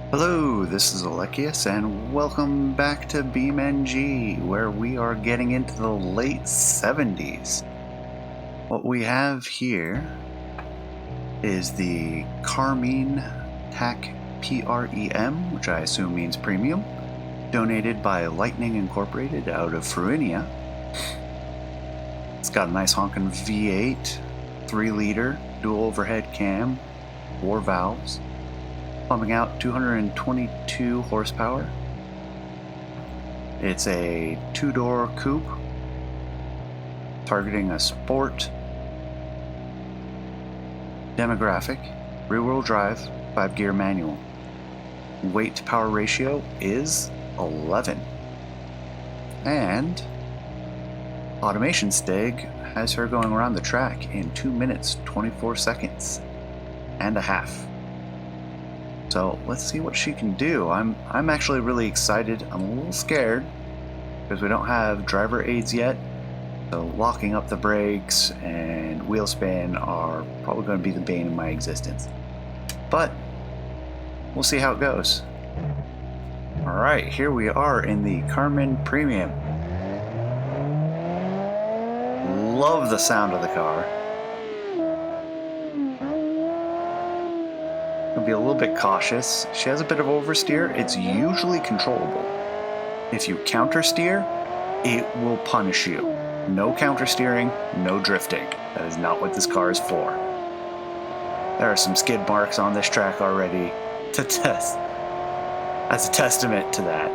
Hello, this is Alekius, and welcome back to BeamNG, where we are getting into the late 70s. What we have here is the Carmine TAC PREM, which I assume means premium, donated by Lightning Incorporated out of Fruinia. It's got a nice honkin' V8, 3-liter, dual overhead cam, 4 valves. Pumping out 222 horsepower. It's a 2-door coupe, targeting a sport demographic, rear-wheel drive, 5-gear manual. Weight to power ratio is 11. And Automation Stig has her going around the track in 2 minutes, 24 seconds and a half. So let's see what she can do. I'm actually really excited. I'm a little scared because we don't have driver aids yet. So locking up the brakes and wheel spin are probably going to be the bane of my existence. But we'll see how it goes. Alright, here we are in the Carmine Premium. Love the sound of the car. Be a little bit cautious. She has a bit of oversteer. It's usually controllable. If you countersteer, it will punish you. No countersteering, no drifting. That is not what this car is for. There are some skid marks on this track already to test. As a testament to that.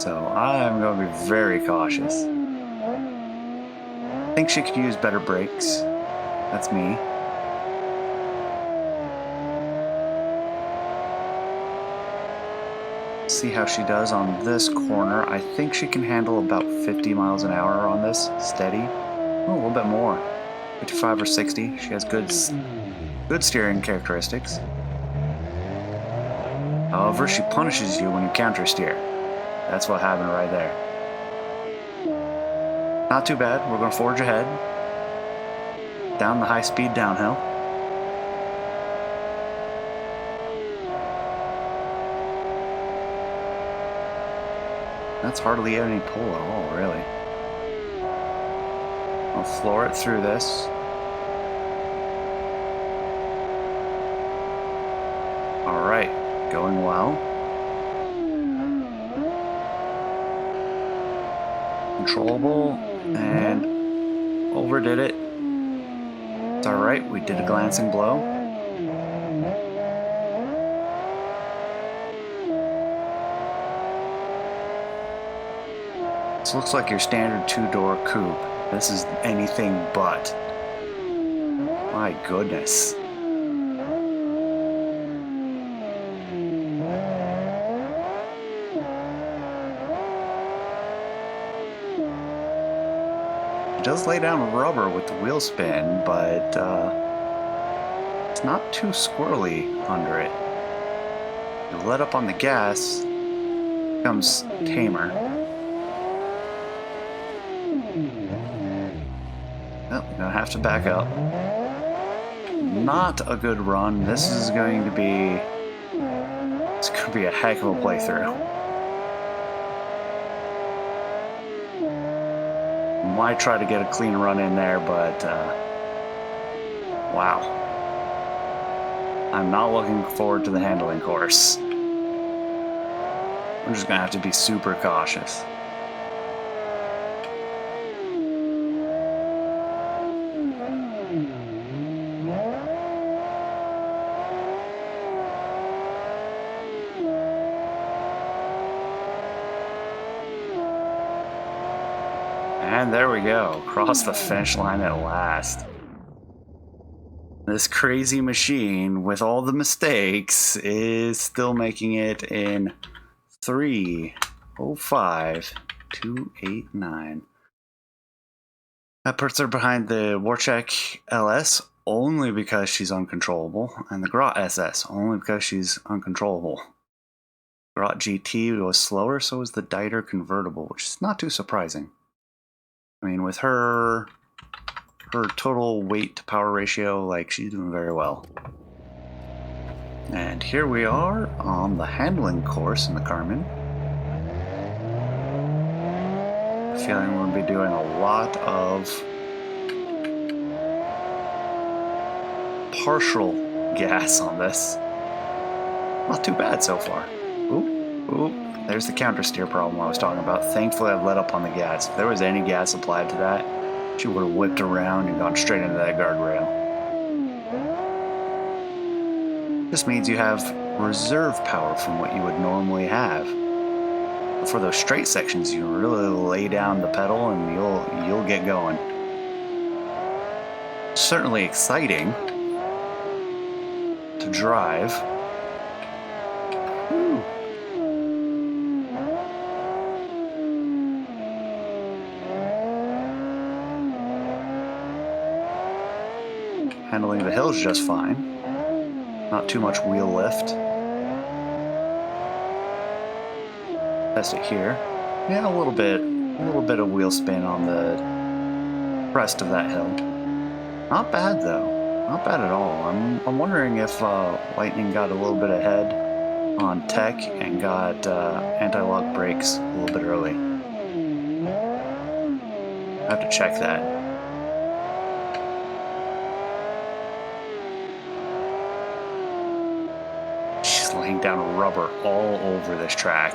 So I'm going to be very cautious. I think she could use better brakes. That's me. See how she does on this corner. I think she can handle about 50 miles an hour on this, steady. Oh, a little bit more, 55 or 60. She has good steering characteristics. However, she punishes you when you counter steer. That's what happened right there. Not too bad. We're going to forge ahead down the high-speed downhill. That's hardly any pull at all, really. I'll floor it through this. Alright, going well. Controllable, and overdid it. It's alright, we did a glancing blow. This looks like your standard 2-door coupe. This is anything but. My goodness. It does lay down rubber with the wheel spin, but it's not too squirrely under it. You let up on the gas, it becomes tamer. Oh, I'm gonna have to back up. Not a good run. This is going to be a heck of a playthrough. Might try to get a clean run in there, but wow. I'm not looking forward to the handling course. I'm just gonna have to be super cautious. And there we go, across the finish line at last. This crazy machine, with all the mistakes, is still making it in 3:05.289. That puts her behind the Warchek LS only because she's uncontrollable, and the Grot SS only because she's uncontrollable. Grot GT was slower, so was the Diter convertible, which is not too surprising. I mean, with her total weight to power ratio, like, she's doing very well. And here we are on the handling course in the Carmine. Feeling we'll be doing a lot of partial gas on this. Not too bad so far. Oop. There's the counter steer problem I was talking about. Thankfully I've let up on the gas. If there was any gas applied to that, she would have whipped around and gone straight into that guardrail. This means you have reserve power from what you would normally have. But for those straight sections, you can really lay down the pedal and you'll get going. Certainly exciting to drive. Woo. Handling the hills just fine. Not too much wheel lift. Test it here. Yeah, a little bit of wheel spin on the crest of that hill. Not bad though. Not bad at all. I'm wondering if Lightning got a little bit ahead on tech and got anti-lock brakes a little bit early. I have to check that. She's laying down rubber all over this track.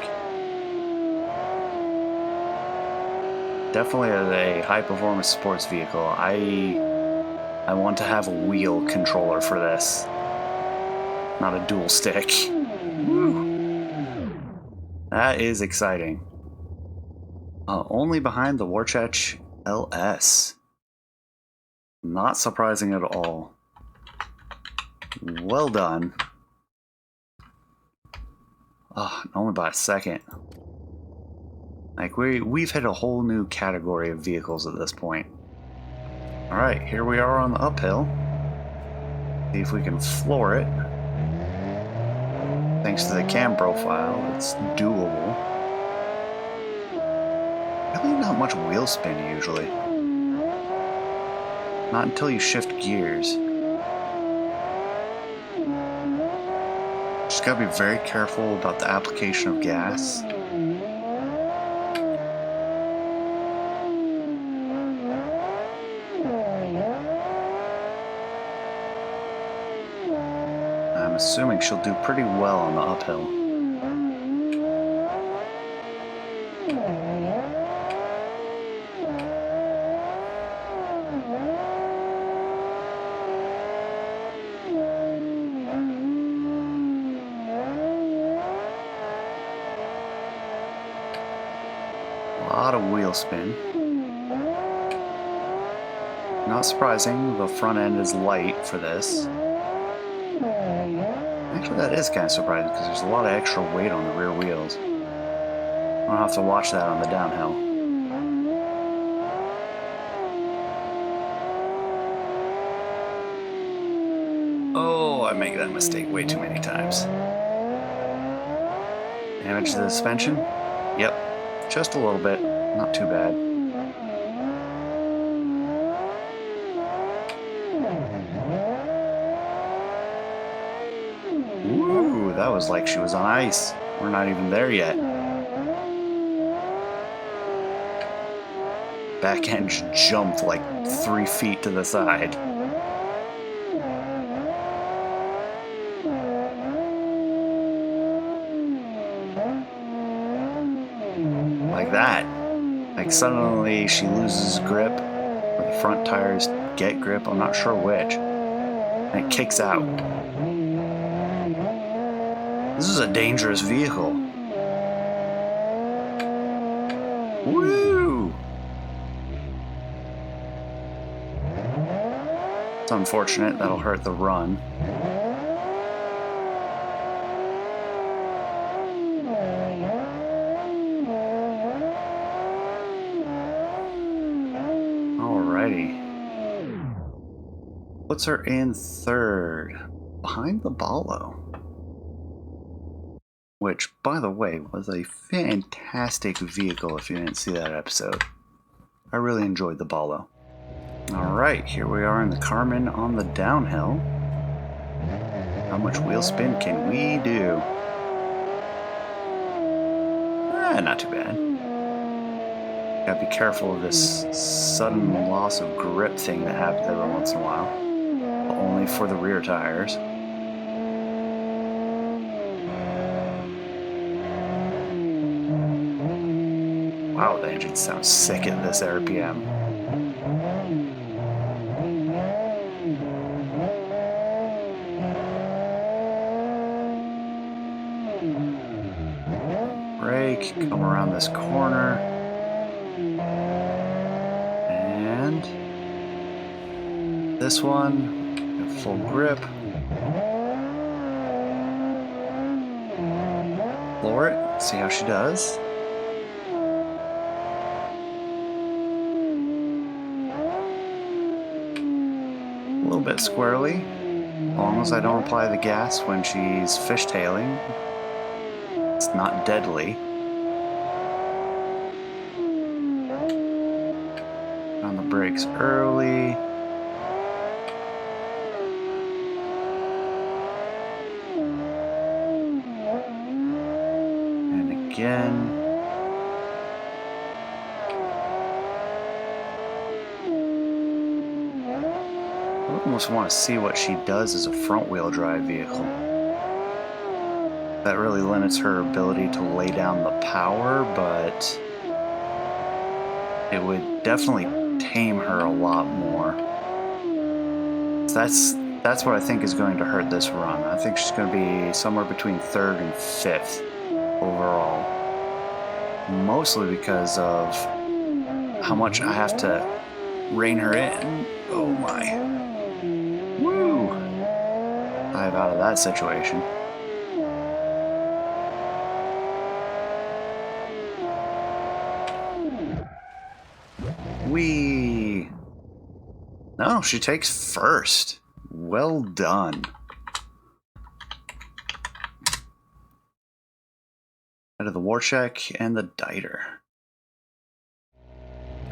Definitely a high-performance sports vehicle. I want to have a wheel controller for this, not a dual stick. Woo. That is exciting. Only behind the Warchech LS. Not surprising at all. Well done. Only by a second. Like, we've hit a whole new category of vehicles at this point. Alright, here we are on the uphill. See if we can floor it. Thanks to the cam profile, it's doable. Really not much wheel spin usually. Not until you shift gears. Just gotta be very careful about the application of gas. I'm assuming she'll do pretty well on the uphill. A lot of wheel spin. Not surprising, the front end is light for this. Actually, that is kind of surprising because there's a lot of extra weight on the rear wheels. I'll have to watch that on the downhill. Oh, I make that mistake way too many times. Damage to the suspension? Yep, just a little bit. Not too bad. Ooh, that was like she was on ice. We're not even there yet. Back end jumped like 3 feet to the side. Like that. Like suddenly she loses grip, or the front tires get grip, I'm not sure which, and it kicks out. This is a dangerous vehicle. Woo! It's unfortunate, that'll hurt the run. Alrighty. Puts her in third, behind the Ballo. Which, by the way, was a fantastic vehicle if you didn't see that episode. I really enjoyed the Ballo. Alright, here we are in the Carmine on the downhill. How much wheel spin can we do? Not too bad. Gotta be careful of this sudden loss of grip thing that happens every once in a while. But only for the rear tires. Wow, the engine sounds sick at this RPM. Brake, come around this corner. And this one, full grip. Floor it, see how she does. A little bit squirrely, as long as I don't apply the gas when she's fishtailing. It's not deadly. On the brakes early. And again. I almost want to see what she does as a front-wheel drive vehicle. That really limits her ability to lay down the power, but it would definitely tame her a lot more. That's what I think is going to hurt this run. I think she's going to be somewhere between 3rd and 5th overall. Mostly because of how much I have to rein her in. Oh my. Woo! Dive out of that situation. Whee! No, she takes first. Well done. Out of the Warcheck and the Diter.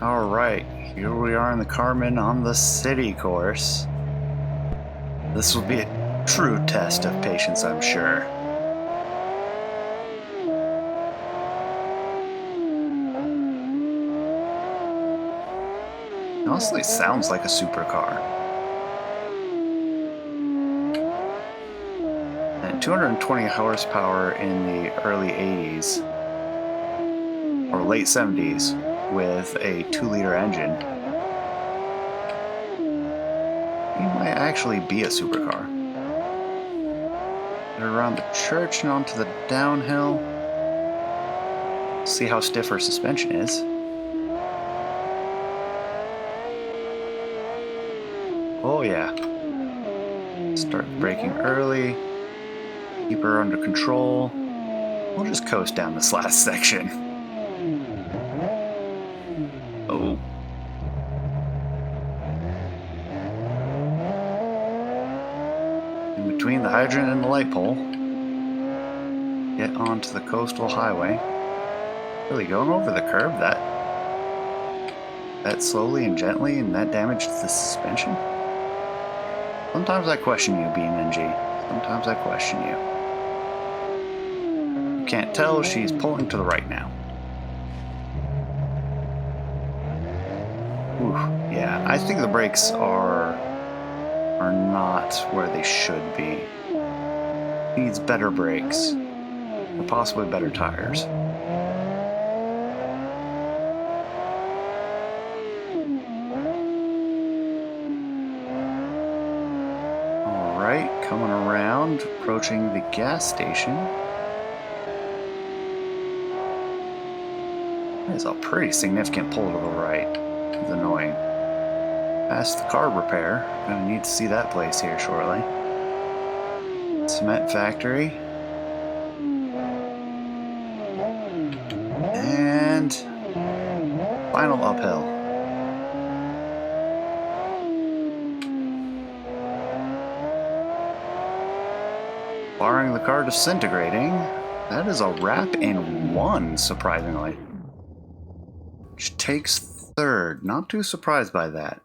Alright, here we are in the Carmine on the city course. This will be a true test of patience, I'm sure. It honestly sounds like a supercar. And 220 horsepower in the early 80s, or late 70s, with a 2-liter engine. It might actually be a supercar. Get around the church and onto the downhill. See how stiff her suspension is. Oh yeah. Start braking early. Keep her under control. We'll just coast down this last section. Oh. In between the hydrant and the light pole. Get onto the coastal highway. Really going over the curb that slowly and gently, and that damaged the suspension? Sometimes I question you, BeamNG. Sometimes I question you. You can't tell, she's pulling to the right now. Ooh, yeah, I think the brakes are not where they should be. Needs better brakes, or possibly better tires. Alright, coming around, approaching the gas station. That is a pretty significant pull to the right. It's annoying. Past the car repair. Gonna need to see that place here shortly. Cement factory. And final uphill. Barring the car disintegrating, that is a wrap in 1, surprisingly. Which takes 3rd. Not too surprised by that.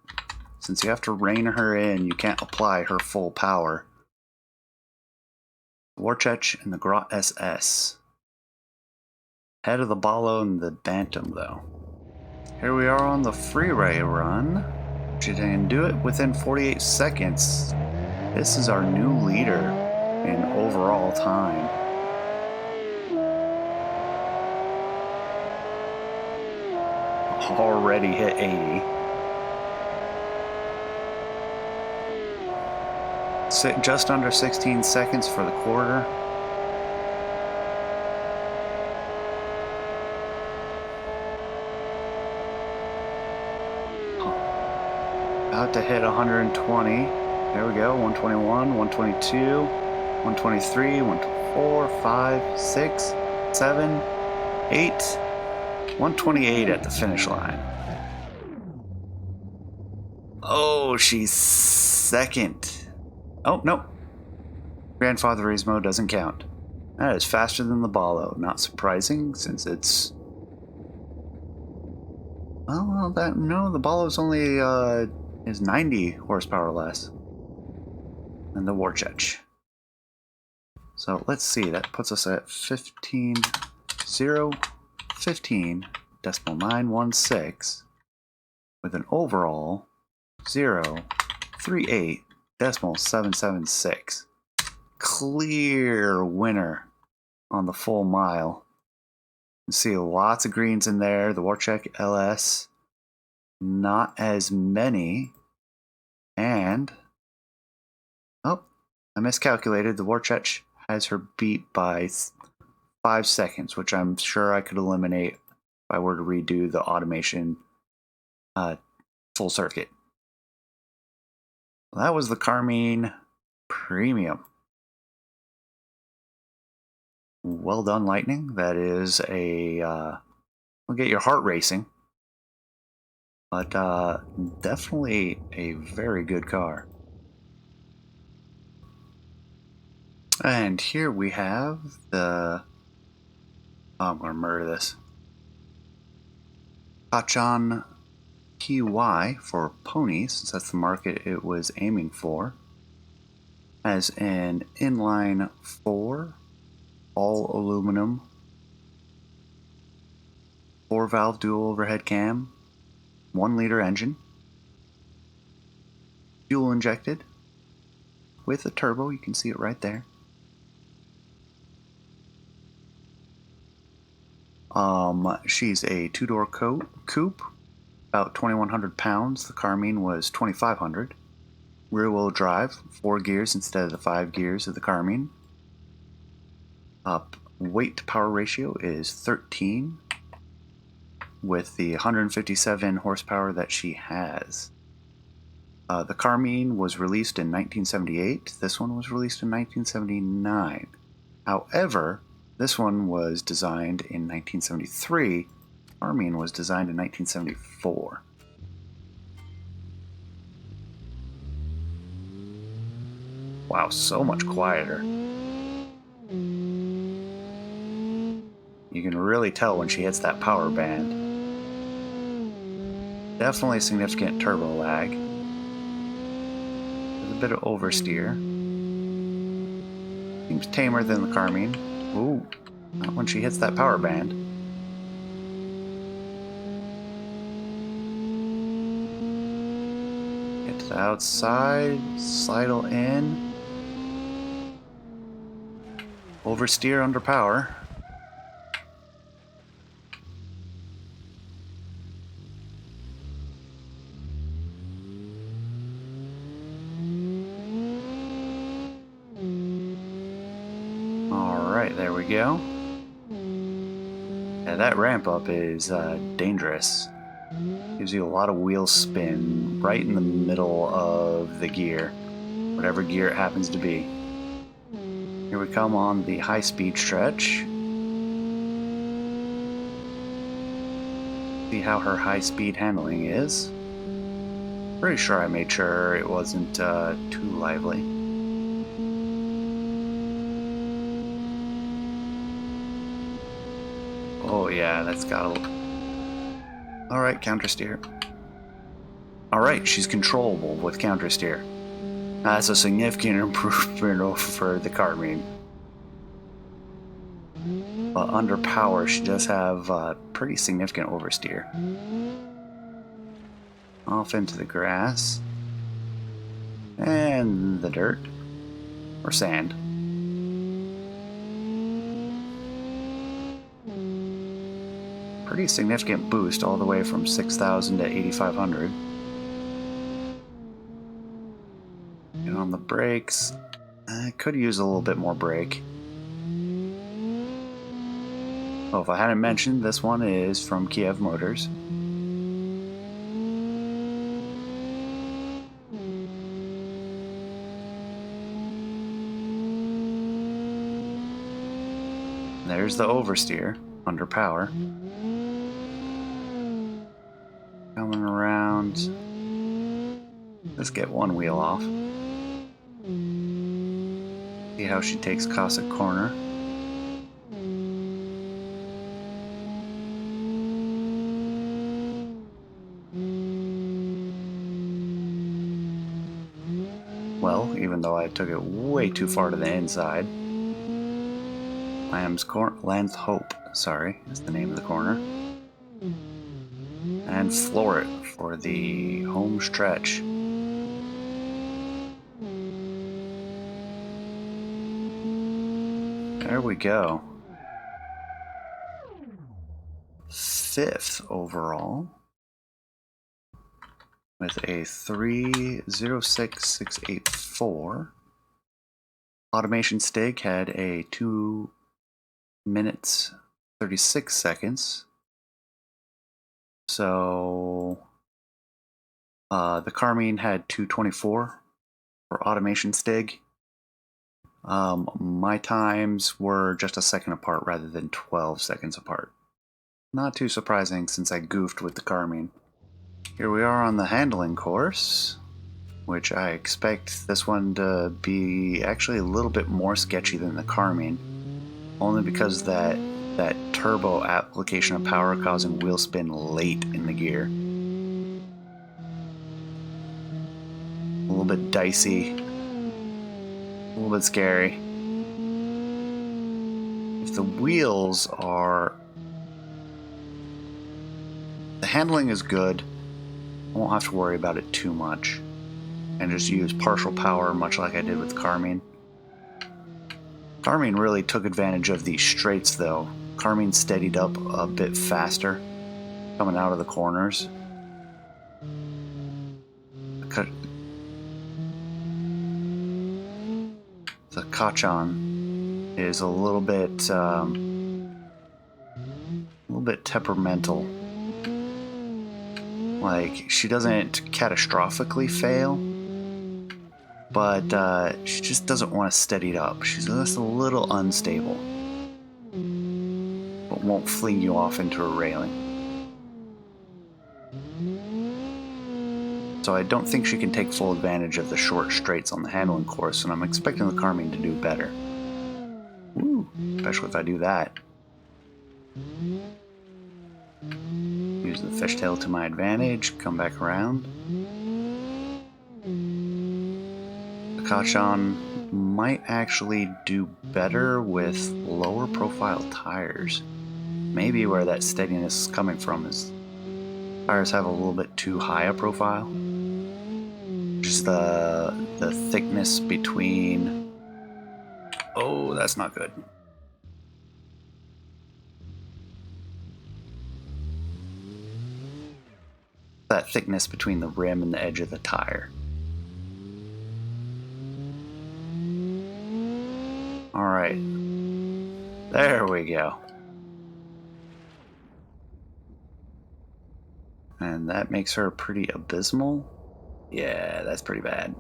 Since you have to rein her in, you can't apply her full power. Warchech and the Grot SS. Head of the Balo and the Bantam, though. Here we are on the freeway run. She can do it within 48 seconds. This is our new leader in overall time. Already hit 80. Just under 16 seconds for the quarter. About to hit 120. There we go. 121, 122, 123, 124, 5, 6, 7, 8, 128 at the finish line. Oh, she's second. Oh, no. Grandfather Rismo doesn't count. That is faster than the Balo. Not surprising, since it's... Well, no, the Balo's only is 90 horsepower less than the Warchech. So let's see, that puts us at 15.916 with an overall 0.38.776. Clear winner on the full mile. You see lots of greens in there. The Warchech LS, not as many. And, oh, I miscalculated. The Warchech has her beat by 5 seconds, which I'm sure I could eliminate if I were to redo the automation full circuit. Well, that was the Carmine Premium. Well done, Lightning. That is a... will get your heart racing. But definitely a very good car. And here we have the... Oh, I'm going to murder this. Kaczan Pony for ponies, since that's the market it was aiming for. As an inline 4, all aluminum, 4-valve dual overhead cam, 1-liter engine, fuel injected with a turbo. You can see it right there. She's a 2-door coupe, about 2,100 pounds. The Carmine was 2,500. Rear-wheel drive, 4 gears instead of the 5 gears of the Carmine. Weight to power ratio is 13 with the 157 horsepower that she has. The Carmine was released in 1978. This one was released in 1979. However, this one was designed in 1973. Carmine was designed in 1974. Wow, so much quieter. You can really tell when she hits that power band. Definitely significant turbo lag. There's a bit of oversteer. Seems tamer than the Carmine. Ooh, not when she hits that power band. Get to the outside, sidle in. Oversteer under power. Alright, there we go. Yeah, that ramp up is dangerous. Gives you a lot of wheel spin right in the middle of the gear, whatever gear it happens to be. Here we come on the high-speed stretch. See how her high-speed handling is. Pretty sure I made sure it wasn't too lively. Oh yeah, that's got a... Alright, counter steer. Alright, she's controllable with counter steer. That's a significant improvement over the Carmine. But under power, she does have pretty significant oversteer. Off into the grass. And the dirt. Or sand. Pretty significant boost all the way from 6,000 to 8,500. And on the brakes, I could use a little bit more brake. Oh, if I hadn't mentioned, this one is from Kiev Motors. There's the oversteer, under power. Coming around. Let's get one wheel off. See how she takes Cossack corner. Well, even though I took it way too far to the inside. Lamb's Hope, sorry, is the name of the corner. And floor it for the home stretch. There we go. 5th overall with a 3.06.684. Automation Stig had a 2 minutes 36 seconds. So the Carmine had 2:24 for Automation Stig. My times were just a second apart rather than 12 seconds apart. Not too surprising since I goofed with the Carmine. Here we are on the handling course, which I expect this one to be actually a little bit more sketchy than the Carmine, only because that turbo application of power causing wheel spin late in the gear. A little bit dicey, a little bit scary. If the wheels are... the handling is good, I won't have to worry about it too much. And just use partial power, much like I did with Carmine. Carmine really took advantage of these straights, though. Carmine steadied up a bit faster, coming out of the corners. The Kaczan is a little bit temperamental. Like, she doesn't catastrophically fail, but she just doesn't want to steady it up. She's just a little unstable, but won't fling you off into a railing. So I don't think she can take full advantage of the short straights on the handling course, and I'm expecting the Carmine to do better. Woo, especially if I do that. Use the fishtail to my advantage, come back around. The Kaczan might actually do better with lower profile tires. Maybe where that steadiness is coming from is tires have a little bit too high a profile. Just the thickness between... oh, that's not good. That thickness between the rim and the edge of the tire. Alright. There we go. And that makes her pretty abysmal. Yeah, that's pretty bad.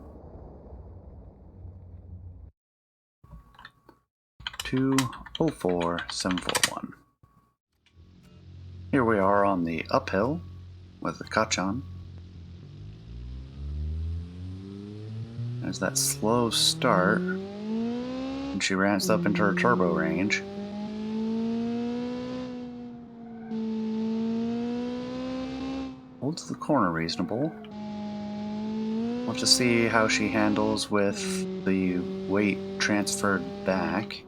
2:04.741. Here we are on the uphill with the Kaczan. There's that slow start, and she ramps up into her turbo range. Holds the corner reasonable. We'll have to see how she handles with the weight transferred back.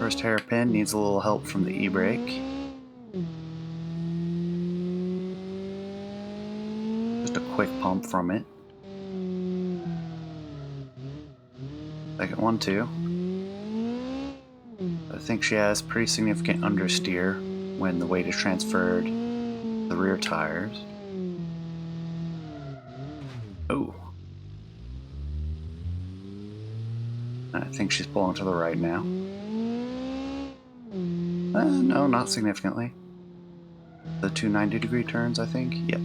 First hairpin needs a little help from the e-brake. Just a quick pump from it. Second one too. I think she has pretty significant understeer when the weight is transferred to the rear tires. Oh. I think she's pulling to the right now. No, not significantly. The two 90-degree turns, I think. Yep.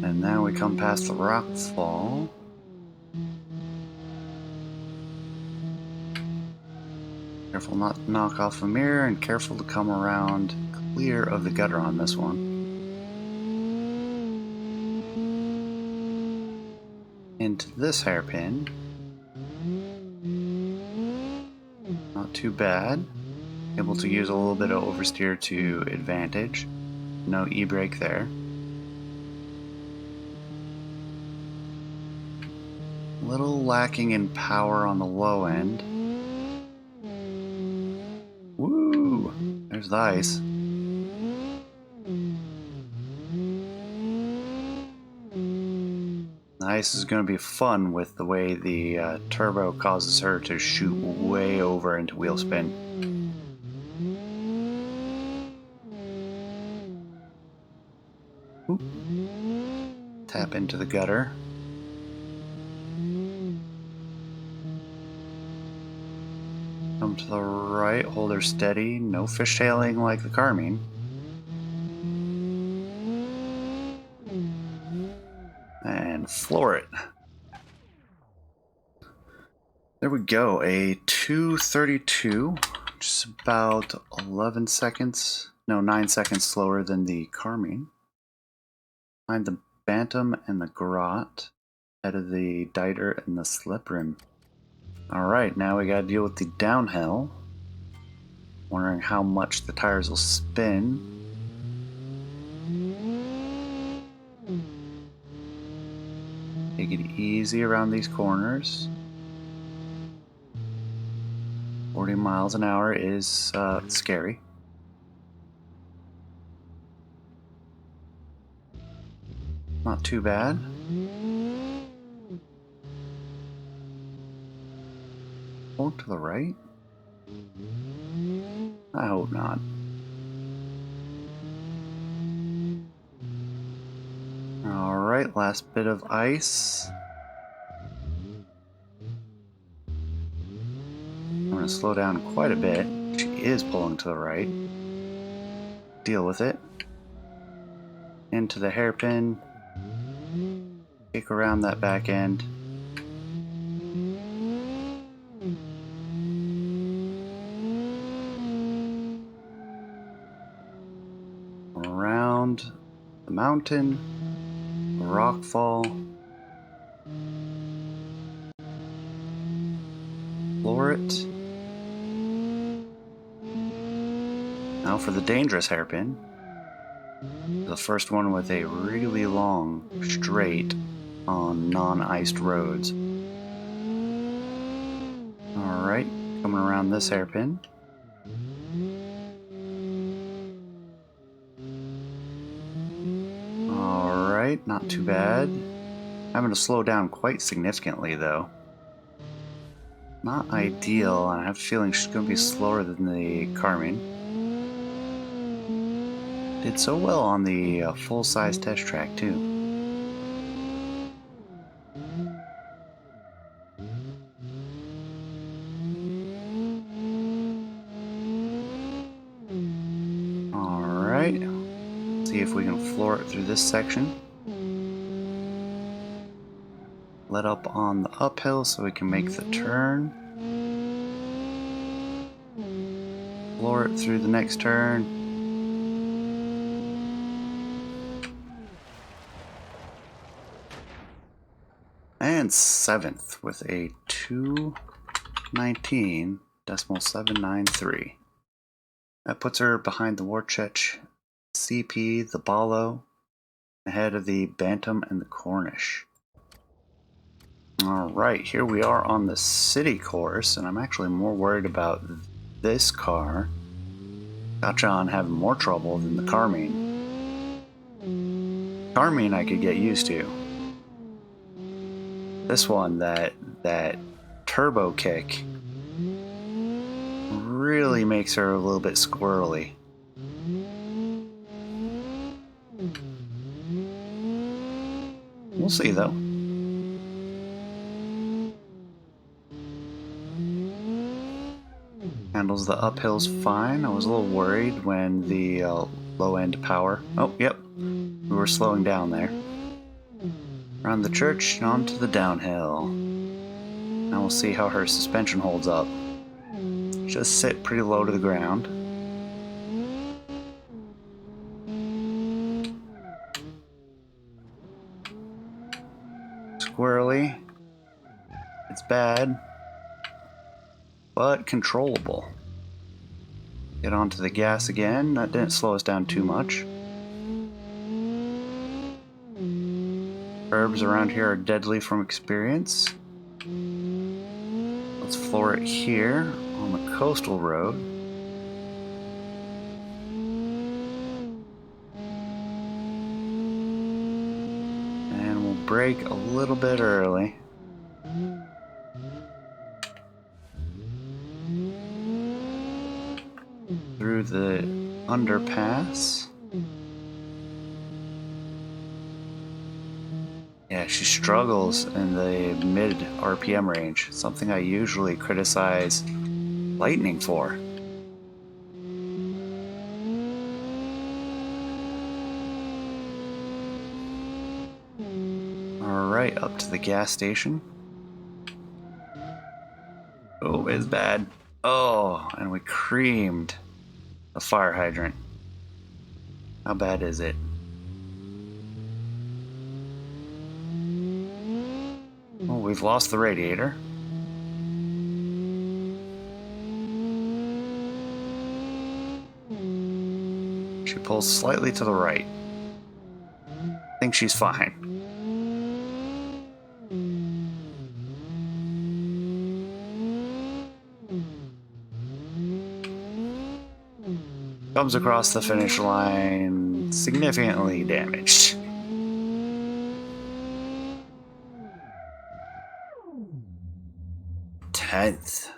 And now we come past the rock fall. Careful not to knock off a mirror, and careful to come around clear of the gutter on this one. Into this hairpin. Not too bad. Able to use a little bit of oversteer to advantage. No e-brake there. A little lacking in power on the low end. Woo! There's the ice. The ice is going to be fun with the way the turbo causes her to shoot way over into wheel spin. Oop. Tap into the gutter. Come to the right, hold her steady, no fishtailing like the Carmine. And floor it. There we go, a 2:32, just about 11 seconds, no, 9 seconds slower than the Carmine. Behind the Bantam and the Grot, ahead of the Diter and the Slip Rim. Alright, now we gotta deal with the downhill. Wondering how much the tires will spin. Take it easy around these corners. 40 miles an hour is scary. Not too bad. Going to the right? I hope not. Alright, last bit of ice. I'm going to slow down quite a bit. She is pulling to the right. Deal with it. Into the hairpin. Kick around that back end. Around the mountain. Rock fall. Floor it. Now for the dangerous hairpin. The first one with a really long straight on non-iced roads. Alright, coming around this hairpin. Alright, not too bad. Having to slow down quite significantly though. Not ideal, and I have a feeling she's going to be slower than the Carmine. Did so well on the full-size test track too. Alright, see if we can floor it through this section. Let up on the uphill so we can make the turn. Floor it through the next turn. And 7th with a 2:19.793. That puts her behind the Warchech CP, the Balo, ahead of the Bantam and the Cornish. Alright, here we are on the city course, and I'm actually more worried about this car. Kaczan having more trouble than the Carmine. Carmine I could get used to. This one, that turbo kick, really makes her a little bit squirrely. We'll see though. Handles the uphills fine. I was a little worried when the low end power. Oh, yep. We were slowing down there. Around the church and onto the downhill. Now we'll see how her suspension holds up. Just sit pretty low to the ground. Squirrely. It's bad, but controllable. Get onto the gas again. That didn't slow us down too much. Curbs around here are deadly from experience. Let's floor it here on the coastal road. And we'll brake a little bit early. Through the underpass. Yeah, she struggles in the mid RPM range, something I usually criticize Lightning for. Alright, up to the gas station. Oh, it's bad. Oh, and we creamed a fire hydrant. How bad is it? Oh, we've lost the radiator. She pulls slightly to the right. I think she's fine. Comes across the finish line significantly damaged. Tenth.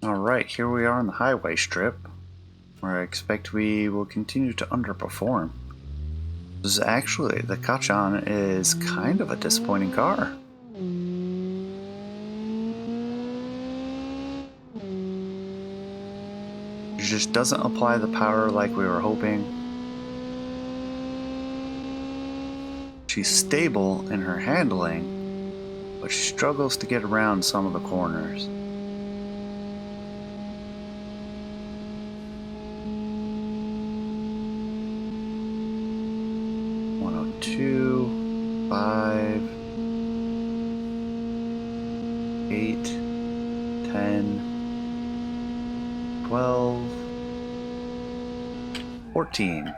Alright, here we are on the highway strip, where I expect we will continue to underperform. This is actually, the Kaczan is kind of a disappointing car. It just doesn't apply the power like we were hoping. She's stable in her handling, but she struggles to get around some of the corners. Two, 5, 8, 10, 12, 14.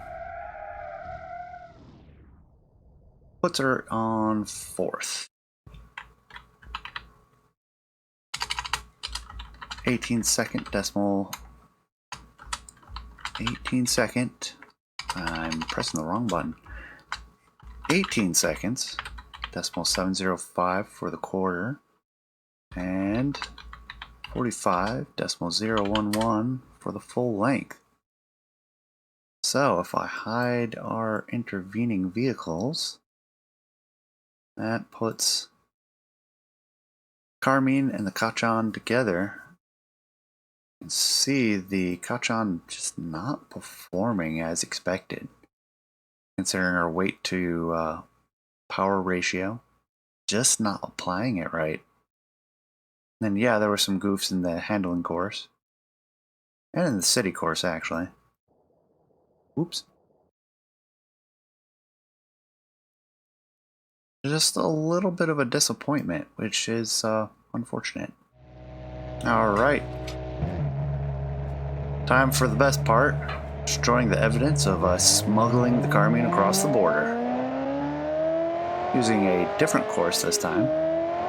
Puts her on 4th. 18-second decimal. 18-second. I'm pressing the wrong button. 18 seconds, decimal 705 for the quarter, and 45, decimal 011 for the full length. So if I hide our intervening vehicles, that puts Carmine and the Kaczan together. You can see the Kaczan just not performing as expected, considering our weight to power ratio, just not applying it right. And yeah, there were some goofs in the handling course, and in the city course actually. Oops. just a little bit of a disappointment, which is unfortunate. Alright. Time for the best part. Destroying the evidence of us smuggling the Carmine across the border. Using a different course this time.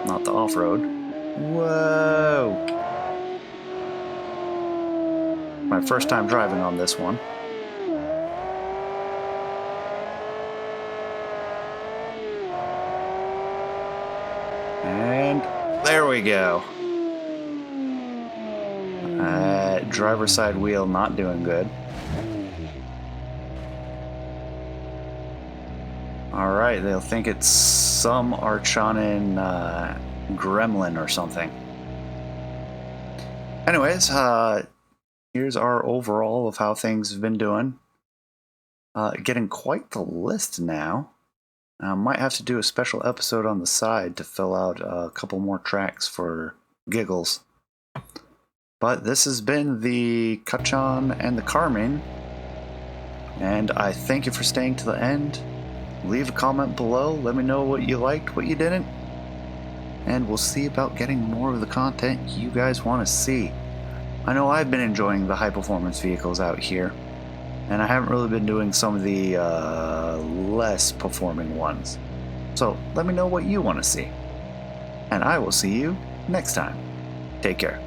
Not the off-road. Whoa! My first time driving on this one. And there we go. Driver's side wheel not doing good. Alright, they'll think it's some Archanin gremlin or something. Anyways, here's our overall of how things have been doing. Getting quite the list now. Might have to do a special episode on the side to fill out a couple more tracks for giggles. But this has been the Kaczan and the Carmine, and I thank you for staying to the end. Leave a comment below, let me know what you liked, what you didn't, and we'll see about getting more of the content you guys want to see. I know I've been enjoying the high performance vehicles out here, and I haven't really been doing some of the less performing ones. So let me know what you want to see, and I will see you next time. Take care.